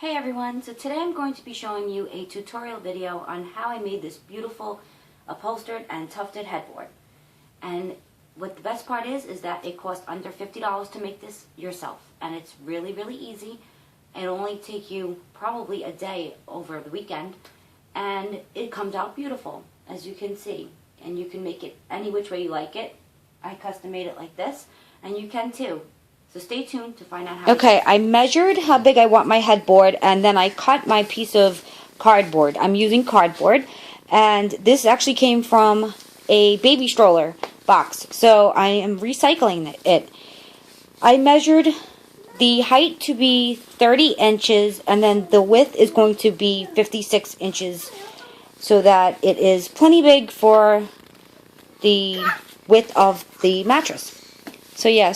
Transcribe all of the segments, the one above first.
Hey everyone, so today I'm going to be showing you a tutorial video on how I made this beautiful upholstered and tufted headboard. And what the best part is that it cost under $50 to make this yourself. And it's really, really easy. It'll only take you probably a day over the weekend. And it comes out beautiful, as you can see. And you can make it any which way you like it. I custom made it like this, and you can too. So stay tuned to find out how. Okay, I measured how big I want my headboard, and then I cut my piece of cardboard. I'm using cardboard, and this actually came from a baby stroller box, so I am recycling it. I measured the height to be 30 inches, and then the width is going to be 56 inches, so that it is plenty big for the width of the mattress. So yeah,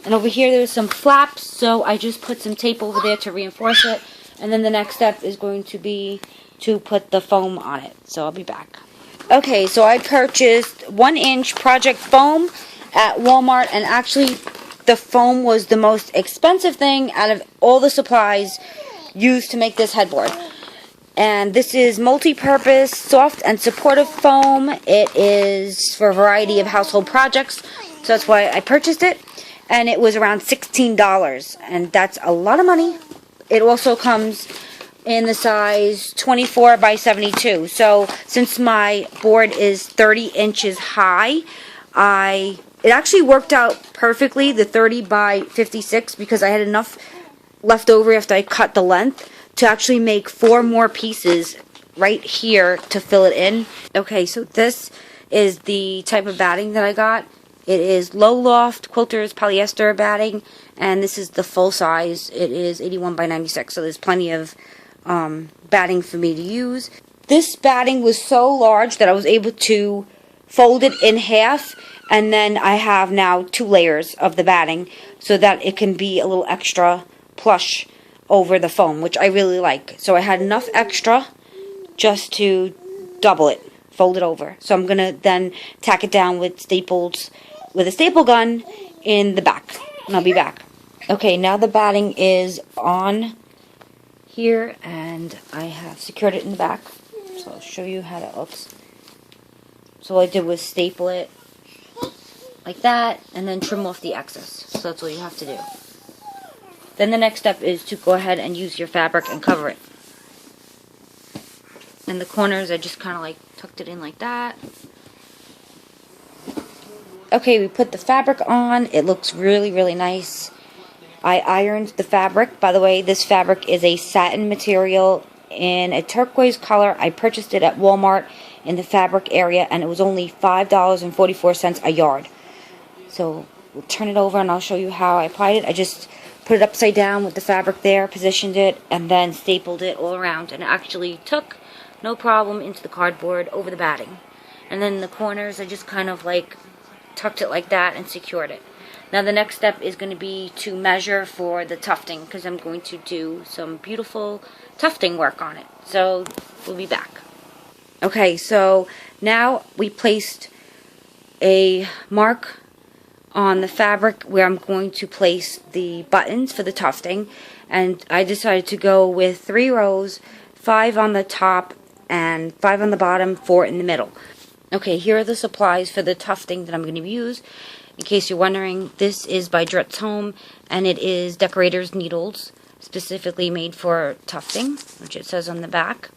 and over here there's some flaps, so I just put some tape over there to reinforce it. And then the next step is going to be to put the foam on it. So I'll be back. Okay, so I purchased 1-inch project foam at Walmart, and actually the foam was the most expensive thing out of all the supplies used to make this headboard. And this is multi-purpose, soft and supportive foam. It is for a variety of household projects, so that's why I purchased it. And it was around $16, and that's a lot of money. It also comes in the size 24 by 72. So since my board is 30 inches high, it actually worked out perfectly, the 30 by 56, because I had enough left over after I cut the length to actually make 4 more pieces right here to fill it in. Okay, so this is the type of batting that I got. It is low loft quilters polyester batting, and this is the full size. It is 81 by 96, so there's plenty of batting for me to use. This batting was so large that I was able to fold it in half, and then I have now 2 layers of the batting so that it can be a little extra plush over the foam, which I really like. So I had enough extra just to double it, fold it over. So I'm going to then tack it down with a staple gun in the back, and I'll be back. Okay, now the batting is on here, and I have secured it in the back, so I'll show you how that looks. So all I did was staple it like that, and then trim off the excess. So that's all you have to do. Then the next step is to go ahead and use your fabric and cover it. And the corners, I just kind of like tucked it in like that. Okay, we put the fabric on. It looks really, really nice. I ironed the fabric. By the way, this fabric is a satin material in a turquoise color. I purchased it at Walmart in the fabric area, and it was only $5.44 a yard. So we'll turn it over, and I'll show you how I applied it. I just put it upside down with the fabric there, positioned it, and then stapled it all around. And it actually took no problem into the cardboard over the batting. And then the corners, I just kind of like tucked it like that and secured it. Now the next step is going to be to measure for the tufting, because I'm going to do some beautiful tufting work on it. So we'll be back. Okay, so now we placed a mark on the fabric where I'm going to place the buttons for the tufting, and I decided to go with 3 rows, 5 on the top and 5 on the bottom, 4 in the middle. Okay, here are the supplies for the tufting that I'm going to use. In case you're wondering, this is by Dritz Home, and it is decorator's needles, specifically made for tufting, which it says on the back,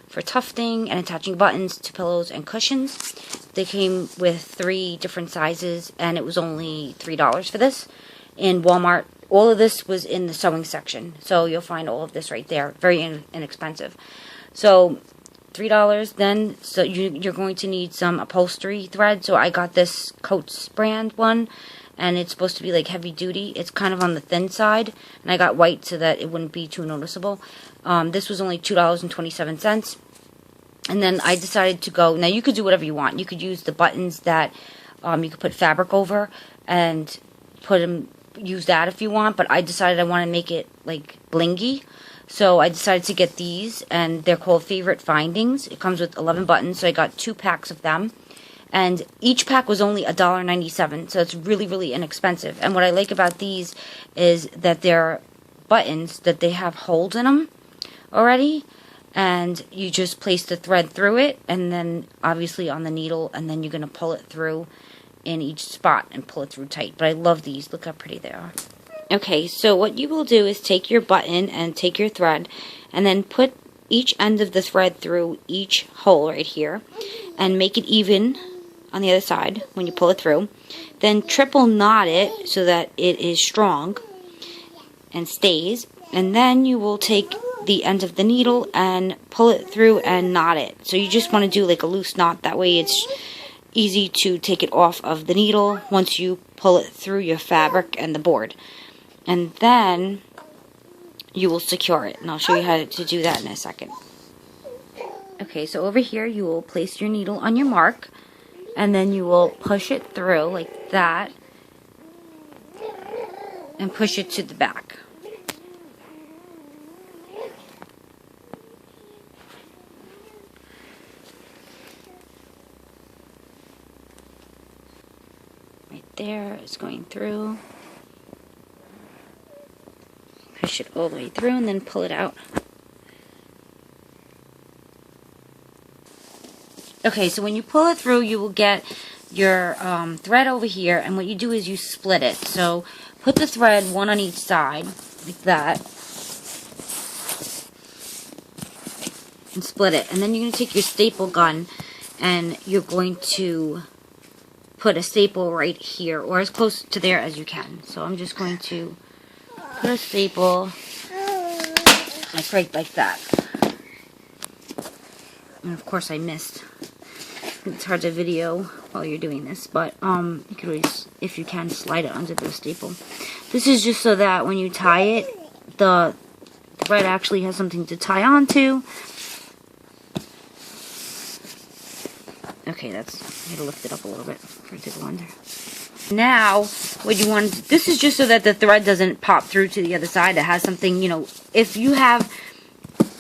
for tufting and attaching buttons to pillows and cushions. They came with 3 different sizes, and it was only $3 for this. In Walmart, all of this was in the sewing section, so you'll find all of this right there. Very inexpensive. So $3 then. So you're going to need some upholstery thread. So I got this Coats brand one, and it's supposed to be like heavy duty. It's kind of on the thin side, and I got white so that it wouldn't be too noticeable. This was only $2.27. And then I decided to go, now you could do whatever you want. You could use the buttons that you could put fabric over and use that if you want, but I decided I want to make it like blingy. So I decided to get these, and they're called Favorite Findings. It comes with 11 buttons, so I got 2 packs of them. And each pack was only $1.97, so it's really, really inexpensive. And what I like about these is that they're buttons that they have holes in them already, and you just place the thread through it, and then obviously on the needle, and then you're going to pull it through in each spot and pull it through tight. But I love these. Look how pretty they are. Okay, so what you will do is take your button and take your thread, and then put each end of the thread through each hole right here, and make it even on the other side when you pull it through. Then triple knot it so that it is strong and stays, and then you will take the end of the needle and pull it through and knot it. So you just want to do like a loose knot, that way it's easy to take it off of the needle once you pull it through your fabric and the board. And then you will secure it, and I'll show you how to do that in a second. Okay, so over here you will place your needle on your mark, and then you will push it through like that and push it to the back. Right there, it's going through. Push it all the way through and then pull it out. Okay, so when you pull it through, you will get your thread over here, and what you do is you split it. So put the thread one on each side, like that, and split it. And then you're going to take your staple gun, and you're going to put a staple right here, or as close to there as you can. So I'm just going to put a staple like right like that. And of course I missed. It's hard to video while you're doing this, but you can always, if you can, slide it under the staple. This is just so that when you tie it, the thread actually has something to tie onto. Okay, that's, I gotta lift it up a little bit for it to go under. Now, what you want to, this is just so that the thread doesn't pop through to the other side. It has something, you know, if you have,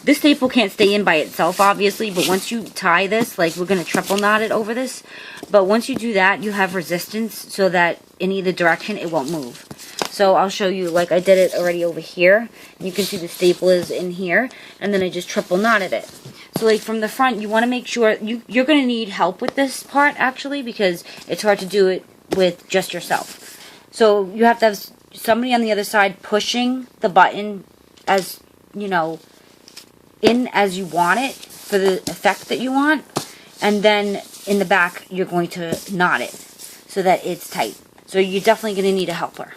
this staple can't stay in by itself, obviously, but once you tie this, like we're going to triple knot it over this, but once you do that, you have resistance so that in either direction it won't move. So I'll show you, like I did it already over here. You can see the staple is in here, and then I just triple knotted it. So like from the front, you want to make sure, you're going to need help with this part, actually, because it's hard to do it with just yourself. So you have to have somebody on the other side pushing the button as, you know, in as you want it for the effect that you want, and then in the back you're going to knot it so that it's tight. So you're definitely going to need a helper.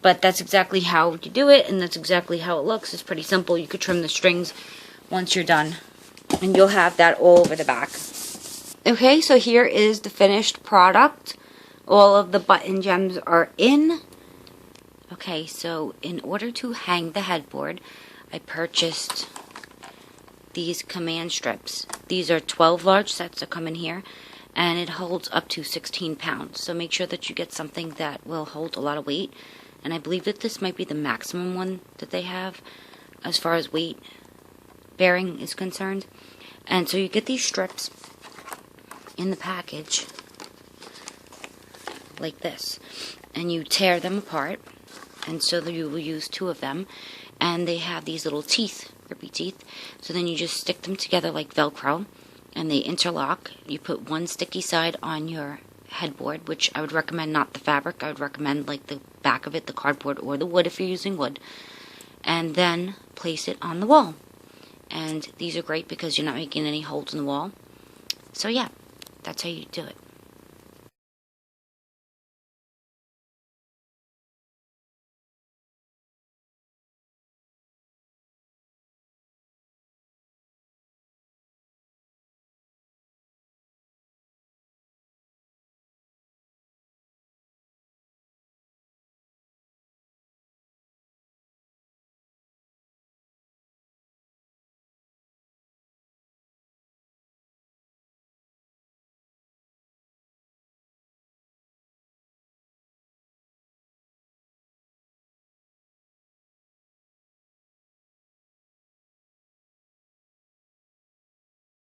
But that's exactly how you do it, and that's exactly how it looks. It's pretty simple. You could trim the strings once you're done, and you'll have that all over the back. Okay, so here is the finished product. All of the button gems are in. Okay, so in order to hang the headboard, I purchased these command strips. These are 12 large sets that come in here, and it holds up to 16 pounds. So make sure that you get something that will hold a lot of weight. And I believe that this might be the maximum one that they have as far as weight bearing is concerned. And so you get these strips in the package like this, and you tear them apart, and so you will use 2 of them, and they have these little teeth, grippy teeth, so then you just stick them together like Velcro, and they interlock. You put one sticky side on your headboard, which I would recommend not the fabric, I would recommend like the back of it, the cardboard or the wood if you're using wood, and then place it on the wall. And these are great because you're not making any holes in the wall. So yeah, that's how you do it.